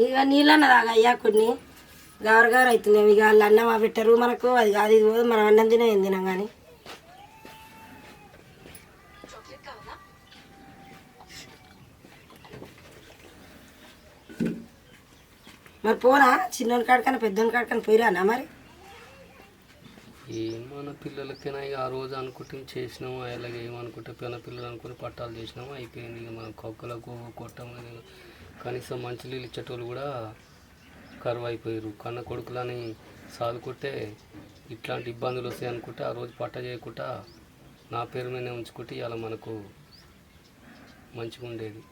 ఇక నీళ్ళన్న తాగయ్యా కొన్ని గవరగారు అవుతున్నాయి. ఇక వాళ్ళు అన్నం పెట్టరు మనకు, అది కాదు ఇది పోదు, మనం అన్నం తినే ఏం తినాం కానీ. మరి పోనా చిన్నోని కాడికన్నా పెద్దోని కాడికన్నా పోయిరానా మరి? ఏం మన పిల్లలకైనా ఇక ఆ రోజు అనుకుంటే చేసినాము, అలాగే ఏమనుకుంటే పిల్లలు అనుకుని పట్టాలు చేసినాము, అయిపోయింది. ఇక మనం కొక్కలకు కొట్టము. కనీసం మంచి నీళ్ళు ఇచ్చేటోళ్ళు కూడా కరువు అయిపోయారు. కన్న కొడుకులని సాదుకుంటే ఇట్లాంటి ఇబ్బందులు వస్తాయి అనుకుంటే ఆ రోజు పట్ట చేయకుండా నా పేరు మీదనే ఉంచుకుంటే ఇలా మనకు మంచిగా ఉండేది.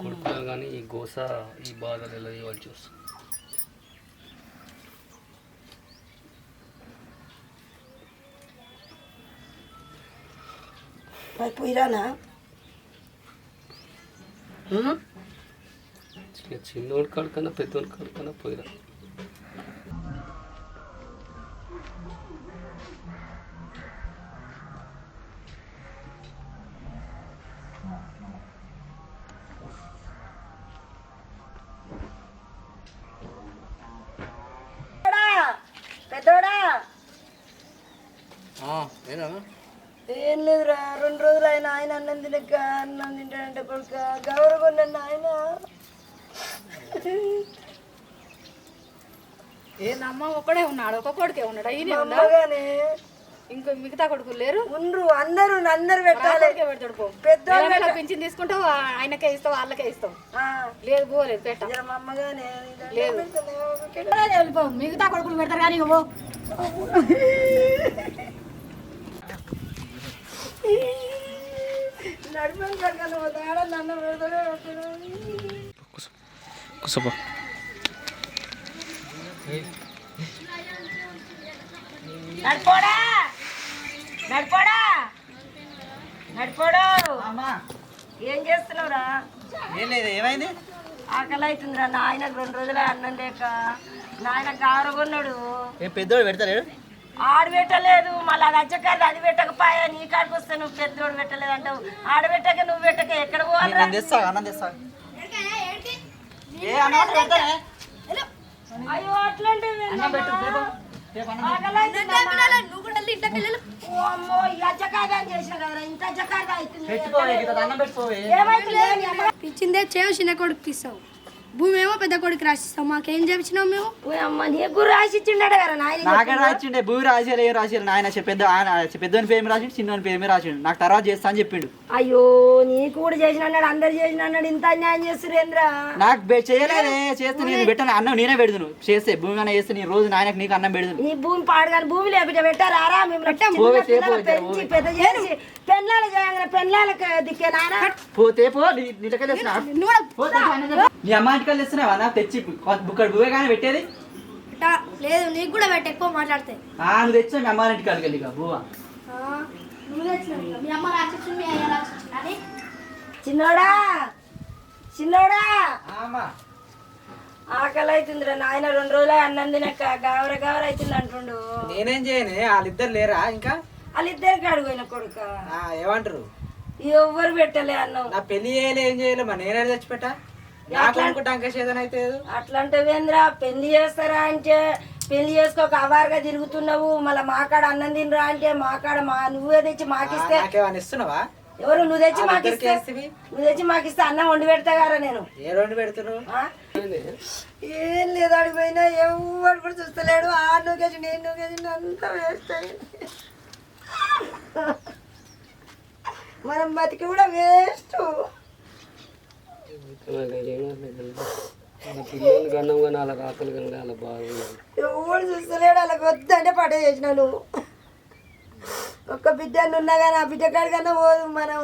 కొడుకులు కానీ ఈ గోస ఈ బాధలు ఎలా ఇవ్వాల్సి వస్తుంది. మరి పోయిరానా? చిన్నోడి కాడికన్నా పెద్దోడి కాడికన్నా పోయిరా. పెద్దోడా ఏం లేదురా, 2 రోజులు ఆయన అన్నం తినక అన్నం తింటాడంటే కొడుక గౌరవం ఆయన. ఏందమ్మ ఒక్కడే ఉన్నాడు, ఒక కొడుకే ఉన్నాడు. అయినా అమ్మగానే ఇంకా మిగతా కొడుకులు లేరు. ఉండ్రు అందరు పెట్టాలి. పెడతాడు పెద్ద పింఛన్ తీసుకుంటావు, ఆయనకే ఇస్తావు, వాళ్ళకే ఇస్తావు. లేదు పోలేదు పెట్ట అమ్మగానే లేదు. మిగతా కొడుకులు పెడతారు కానీ ఇక పో. నడిపోయిన కడకన్నా పోతాడా నన్ను పెడతాడే కూసపో. నడిపోడా నడిపోడా నడిపోడు. ఏం చేస్తున్నావురా? ఏం లేదు, ఏమైంది? ఆకలి అవుతుందిరా. నాయనకు 2 రోజులే అన్నం లేక నాయన గారగొన్నాడు. ఏం పెద్దోడు పెడతలేడు? ఆడు పెట్టలేదు, మళ్ళీ అది అచ్చకాదు, అది పెట్టకపోయా. నీ కాడికి వస్తే నువ్వు పెద్దోడు పెట్టలేదు అంటావు. ఆడ పెట్టక నువ్వు పెట్టక ఎక్కడ పోవాలి? నేను తెస్తా, అన్నం తెస్తా. ఏ అన్నం పెడతానే? అయ్యో అట్లాంటివి ఇచ్చిందే చేయ చిన్న కొడుకు ఇస్తావు, భూమి ఏమో పెద్ద కొడుకు రాసిస్తావు. మాకేం చేపించినావు మేము? నీకు రాసి ఇచ్చిండే కదా నాయన. నాకే రాసిండే, భూమి రాసేయాలి, ఏం రాసేయాలి. నాయన పెద్దోని పేరు రాసిండు, చిన్నోని పేరు మీద రాసిండు. నాకు తర్వాత చేస్తా అని చెప్పిండు. అయ్యో నీకు కూడా చేసిన అన్నాడు, అందరు చేసిన అన్నాడు. ఇంత అన్యాయం చేస్తురేంద్ర. నాకు చేయలేదే, చేస్తే నేను పెట్టాను అన్నం నేనే పెడుదును. చేస్తే భూమి అన్న చేస్తే నీ రోజు నాయనకు నీకు అన్నం పెడుదును. నీ భూమి పాడగాని భూమి లేకపోతే పెట్టారా? మేము పెంచి పెద్ద చేసి పెళ్ళాలు చేయగానే పెళ్ళాలకు దిక్కే నారా. పోతే పో, నీళ్ళకెళ్ళి నీ అమ్మ ఇంటికి ఇస్తున్నావా? నాకు తెచ్చి బుక్కడు భూవే కానీ పెట్టేది లేదు. నీకు కూడా పెట్ట, ఎక్కువ మాట్లాడితే. నువ్వు తెచ్చా మీ అమ్మ ఇంటికి వెళ్ళి బువ్వ. నువ్వు తెచ్చినావు, మీ అమ్మ రాసిచ్చింది, మీ అయ్య రాసిచ్చింది. చిన్నోడా చిన్నోడా ఆకలి అవుతుందిరా నాయన. 2 రోజులే అన్నం తినక గావర అవుతుంది అంటుండు. నేనేం చేయను, వాళ్ళిద్దరు లేరా? ఇంకా వాళ్ళిద్దరికి అడుగుయిన కొడుక ఏమంటారు? ఎవ్వరు పెట్టలే అన్నం. నా పెళ్లి చేయలే, ఏం చేయలే, మరి నేనే తెచ్చిపెట్టా. నాకు అనుకుంటా అంకేసేదని అయితే అట్లాంటివేంద్రా? పెళ్లి చేస్తారా అంటే పెళ్లి చేసుకోక అవారుగా తిరుగుతున్నావు. మళ్ళీ మాకాడ అన్నం తినరా అంటే మాకాడ నువ్వే తెచ్చి మాకిస్తే ఇస్తున్నావా? ఎవరు నువ్వు తెచ్చి మాకిస్తే అన్నం వండి పెడతా గారా నేను. ఏ వండి పెడుతున్నావు? ఏం లేదు, అడిగిపోయినా ఎవరు కూడా చూస్తలేడు. నువ్వు నేను నువ్వు అంతా వేస్ట్ అయింది. మనం బతికి కూడా వేస్ట్. పిల్లలు కన్నాం కానీ అలా రాతలు కానీ అలా బాగుంది. ఎవరు చూస్తలేడు. అలా వద్దంటే పడే చేసిన నువ్వు. ఒక్క బిడ్డ ఉన్నా కానీ ఆ బిడ్డ కాడికన్నా పోదు మనం.